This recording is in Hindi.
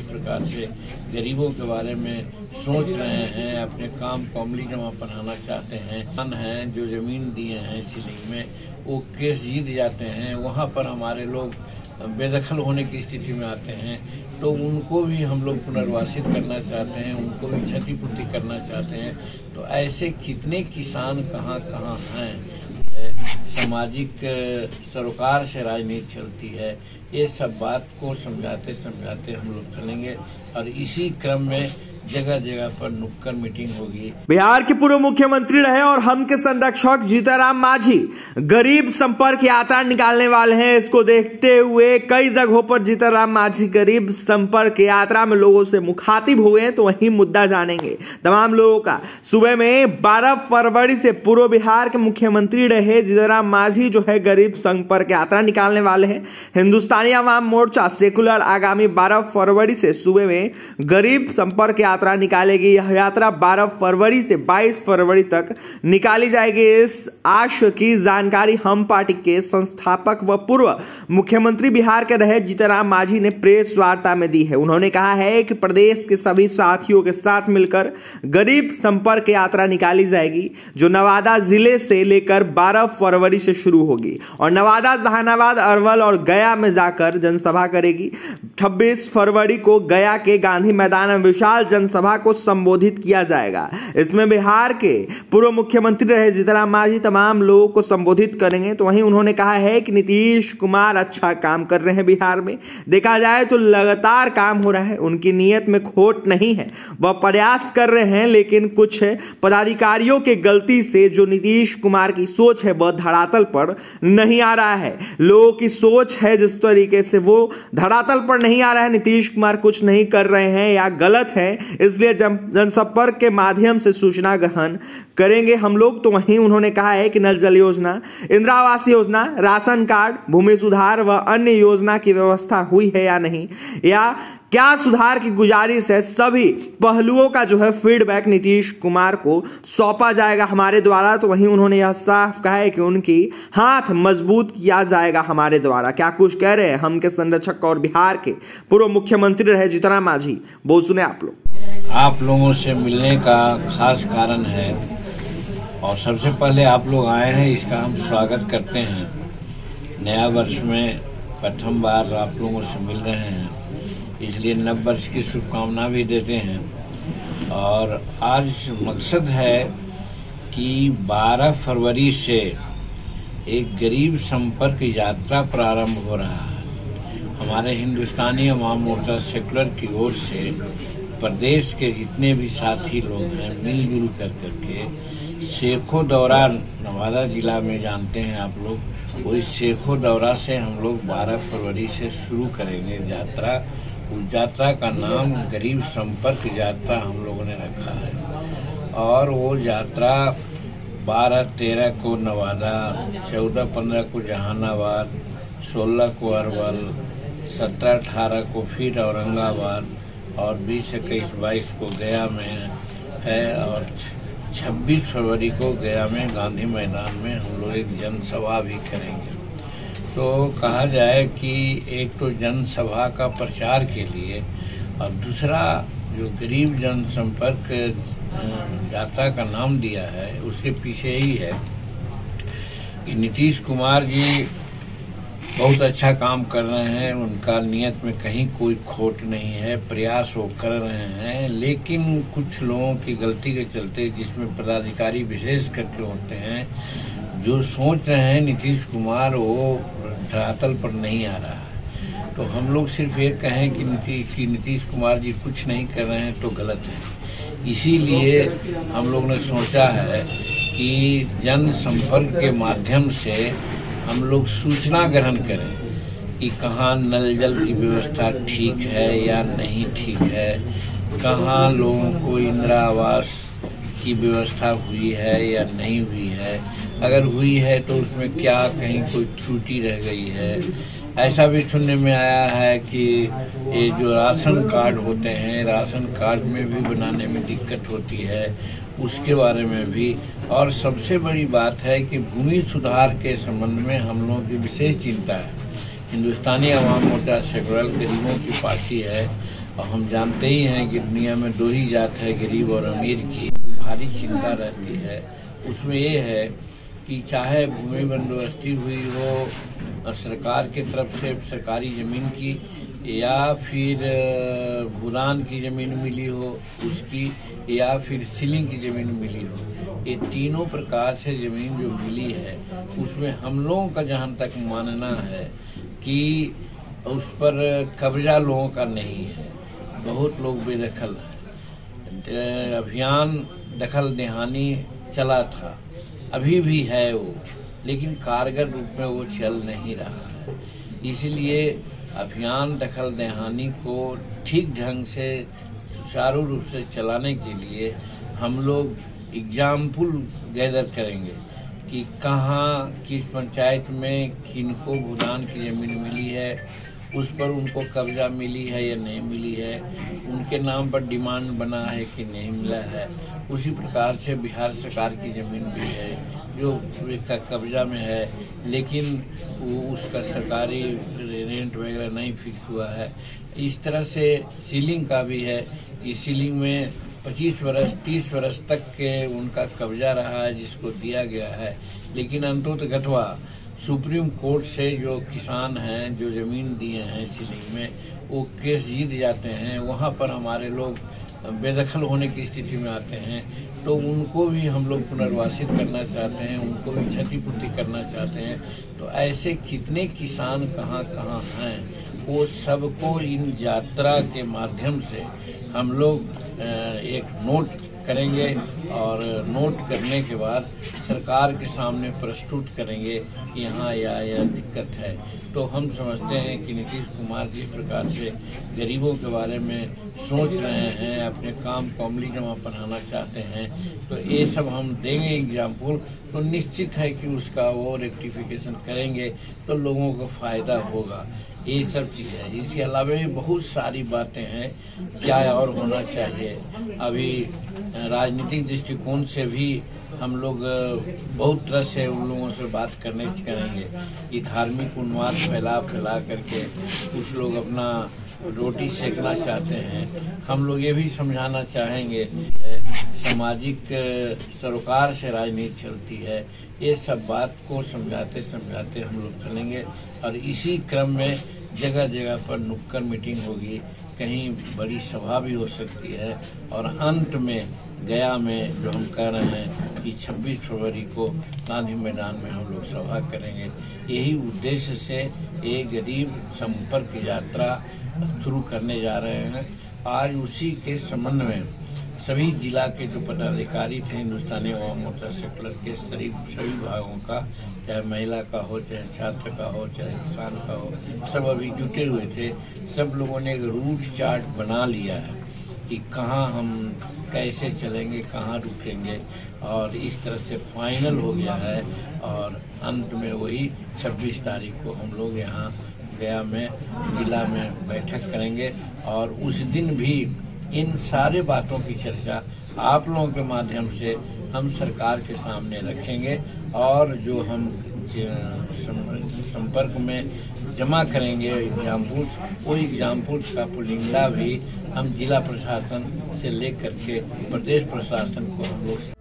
प्रकार से गरीबों के बारे में सोच रहे हैं, अपने काम को अमली जमा बनाना चाहते हैं। जो जमीन दिए हैं सीलिंग में, वो केस जीत जाते हैं, वहाँ पर हमारे लोग बेदखल होने की स्थिति में आते हैं, तो उनको भी हम लोग पुनर्वासित करना चाहते हैं, उनको भी क्षतिपूर्ति करना चाहते हैं। तो ऐसे कितने किसान कहाँ कहाँ हैं। सामाजिक सरोकार से राजनीति चलती है, ये सब बात को समझाते समझाते हम लोग चलेंगे और इसी क्रम में जगह जगह पर नुक्कड़ मीटिंग होगी। बिहार के पूर्व मुख्यमंत्री रहे और हम के संरक्षक जीतनराम मांझी गरीब संपर्क यात्रा निकालने वाले हैं। इसको देखते हुए कई जगहों पर जीतनराम मांझी गरीब संपर्क यात्रा में लोगों से मुखातिब हुए हैं, तो वही मुद्दा जानेंगे तमाम लोगों का। सुबह में 12 फरवरी से पूर्व बिहार के मुख्यमंत्री रहे जीतनराम मांझी जो है गरीब संपर्क यात्रा निकालने वाले हैं। हिंदुस्तानी अवाम मोर्चा सेकुलर आगामी 12 फरवरी से सुबह में गरीब संपर्क यात्रा निकालेगी। यह यात्रा 12 फरवरी से 22 फरवरी तक निकाली जाएगी। इस आश की जानकारी हम पार्टी के संस्थापक व पूर्व मुख्यमंत्री बिहार के रहे जीतनराम मांझी ने प्रेस वार्ता में दी है। उन्होंने कहा है कि प्रदेश के सभी साथियों के साथ मिलकर गरीब संपर्क यात्रा निकाली जाएगी, जो नवादा जिले से लेकर 12 फरवरी से शुरू होगी और नवादा, जहानाबाद, अरवल और गया में जाकर जनसभा करेगी। 26 फरवरी को गया के गांधी मैदान में विशाल जनसभा को संबोधित किया जाएगा। इसमें बिहार के पूर्व मुख्यमंत्री रहे जीतनराम मांझी तमाम लोगों को संबोधित करेंगे। तो वहीं उन्होंने कहा है कि नीतीश कुमार अच्छा काम कर रहे हैं बिहार में, देखा जाए तो लगातार काम हो रहा है, उनकी नीयत में खोट नहीं है, वह प्रयास कर रहे हैं, लेकिन कुछ पदाधिकारियों के गलती से जो नीतीश कुमार की सोच है वह धरातल पर नहीं आ रहा है। लोगों की सोच है जिस तरीके से वो धरातल पर नहीं आ रहा है, नीतीश कुमार कुछ नहीं कर रहे हैं या गलत है, इसलिए जनसंपर्क के माध्यम से सूचना ग्रहण करेंगे हम लोग। तो वहीं उन्होंने कहा है कि नल जल योजना, इंदिरा आवास योजना, राशन कार्ड, भूमि सुधार व अन्य योजना की व्यवस्था हुई है या नहीं, या क्या सुधार की गुजारिश है, सभी पहलुओं का जो है फीडबैक नीतीश कुमार को सौंपा जाएगा हमारे द्वारा। तो वहीं उन्होंने यह साफ कहा है कि उनकी हाथ मजबूत किया जाएगा हमारे द्वारा। क्या कुछ कह रहे हैं हम के संरक्षक और बिहार के पूर्व मुख्यमंत्री रहे जीतनराम मांझी, वो सुने आप लोग। आप लोगों से मिलने का खास कारण है और सबसे पहले आप लोग आए हैं, इसका हम स्वागत करते हैं। नया वर्ष में प्रथम बार आप लोगों से मिल रहे हैं, इसलिए नव वर्ष की शुभकामना भी देते हैं। और आज मकसद है कि 12 फरवरी से एक गरीब संपर्क यात्रा प्रारंभ हो रहा है। हमारे हिंदुस्तानी अवाम मोर्चा सेकुलर की ओर से प्रदेश के जितने भी साथी लोग हैं मिलजुल करके शेखो दौरा, नवादा जिला में जानते हैं आप लोग, वही शेखो दौरा से हम लोग 12 फरवरी से शुरू करेंगे यात्रा। उस यात्रा का नाम गरीब संपर्क यात्रा हम लोगों ने रखा है और वो यात्रा 12-13 को नवादा, 14-15 को जहानाबाद, 16 को अरवल, 17-18 को फिर औरंगाबाद और 20-21-22 को गया में है और 26 फरवरी को गया में गांधी मैदान में हम लोग एक जनसभा भी करेंगे। तो कहा जाए कि एक तो जनसभा का प्रचार के लिए और दूसरा जो गरीब जनसंपर्क यात्रा का नाम दिया है उसके पीछे ही है कि नीतीश कुमार जी बहुत अच्छा काम कर रहे हैं, उनका नियत में कहीं कोई खोट नहीं है, प्रयास वो कर रहे हैं, लेकिन कुछ लोगों की गलती के चलते, जिसमें पदाधिकारी विशेष करके होते हैं, जो सोच रहे हैं नीतीश कुमार वो धरातल पर नहीं आ रहा है। तो हम लोग सिर्फ ये कहें कि नीतीश कुमार जी कुछ नहीं कर रहे हैं तो गलत है। इसीलिए हम लोग ने सोचा है कि जन संपर्क के माध्यम से हम लोग सूचना ग्रहण करें कि कहाँ नल जल की व्यवस्था ठीक है या नहीं ठीक है, कहाँ लोगों को इंदिरा आवास की व्यवस्था हुई है या नहीं हुई है, अगर हुई है तो उसमें क्या कहीं कोई त्रुटि रह गई है। ऐसा भी सुनने में आया है कि ये जो राशन कार्ड होते हैं, राशन कार्ड में भी बनाने में दिक्कत होती है, उसके बारे में भी। और सबसे बड़ी बात है कि भूमि सुधार के संबंध में हम लोगों की विशेष चिंता है। हिंदुस्तानी अवाम मोर्चा सेकुलर गरीबों की पार्टी है और हम जानते ही हैं कि दुनिया में दो ही जात है, गरीब और अमीर की भारी चिंता रहती है। उसमें ये है कि चाहे भूमि बंदोबस्ती हुई हो सरकार की तरफ से सरकारी जमीन की, या फिर भूदान की जमीन मिली हो उसकी, या फिर सीलिंग की जमीन मिली हो, ये तीनों प्रकार से जमीन जो मिली है उसमें हम लोगों का जहां तक मानना है कि उस पर कब्जा लोगों का नहीं है, बहुत लोग बेदखल है। अभियान दखल देहानी चला था, अभी भी है वो, लेकिन कारगर रूप में वो चल नहीं रहा है। इसलिए अभियान दखल देहानी को ठीक ढंग से सुचारू रूप से चलाने के लिए हम लोग एग्जाम्पल गैदर करेंगे कि कहाँ किस पंचायत में किनको भूदान की जमीन मिली है, उस पर उनको कब्जा मिली है या नहीं मिली है, उनके नाम पर डिमांड बना है कि नहीं मिला है। उसी प्रकार से बिहार सरकार की जमीन भी है जो कब्जा में है, लेकिन वो उसका सरकारी रेंट वगैरह नहीं फिक्स हुआ है। इस तरह से सीलिंग का भी है कि सीलिंग में 25 वर्ष 30 वर्ष तक के उनका कब्जा रहा है जिसको दिया गया है, लेकिन अंततोगत्वा सुप्रीम कोर्ट से जो किसान हैं जो जमीन दिए हैं सीलिंग में, वो केस जीत जाते हैं। वहां पर हमारे लोग बेदखल होने की स्थिति में आते हैं, तो उनको भी हम लोग पुनर्वासित करना चाहते हैं, उनको भी क्षतिपूर्ति करना चाहते हैं। तो ऐसे कितने किसान कहाँ कहाँ हैं, वो सबको इन यात्रा के माध्यम से हम लोग एक नोट करेंगे और नोट करने के बाद सरकार के सामने प्रस्तुत करेंगे कि यहाँ यह दिक्कत है। तो हम समझते हैं कि नीतीश कुमार जिस प्रकार से गरीबों के बारे में सोच रहे हैं, अपने काम को अमली जमा बनाना चाहते हैं, तो ये सब हम देंगे एग्जाम्पल। तो निश्चित है कि उसका वो रेक्टिफिकेशन करेंगे तो लोगों को फायदा होगा। ये सब चीज है। इसके अलावा भी बहुत सारी बातें हैं, क्या और होना चाहिए। अभी राजनीतिक दृष्टिकोण से भी हम लोग बहुत तरह से उन लोगों से बात करेंगे कि धार्मिक उन्माद फैला करके कुछ लोग अपना रोटी सेकना चाहते हैं। हम लोग ये भी समझाना चाहेंगे सामाजिक सरोकार से राजनीति चलती है। ये सब बात को समझाते समझाते हम लोग चलेंगे और इसी क्रम में जगह जगह पर नुक्कड़ मीटिंग होगी, कहीं बड़ी सभा भी हो सकती है और अंत में गया में जो हम कह रहे हैं कि 26 फरवरी को गांधी मैदान में हम लोग सभा करेंगे। यही उद्देश्य से ये गरीब संपर्क यात्रा शुरू करने जा रहे हैं। आज उसी के संबंध में सभी जिला के जो पदाधिकारी थे हिंदुस्तानी अवाम मोर्चा सेकुलर के सभी भागों का, चाहे महिला का हो, चाहे छात्र का हो, चाहे किसान का हो, सब अभी जुटे हुए थे। सब लोगों ने एक रूट चार्ट बना लिया है कि कहाँ हम कैसे चलेंगे, कहाँ रुकेंगे, और इस तरह से फाइनल हो गया है। और अंत में वही 26 तारीख को हम लोग यहाँ गया में जिला में बैठक करेंगे और उस दिन भी इन सारे बातों की चर्चा आप लोगों के माध्यम से हम सरकार के सामने रखेंगे और जो हम संपर्क में जमा करेंगे एग्जाम्पल्स, वो एग्जाम्पल्स का पुलिंदा भी हम जिला प्रशासन से लेकर के प्रदेश प्रशासन को हम लोग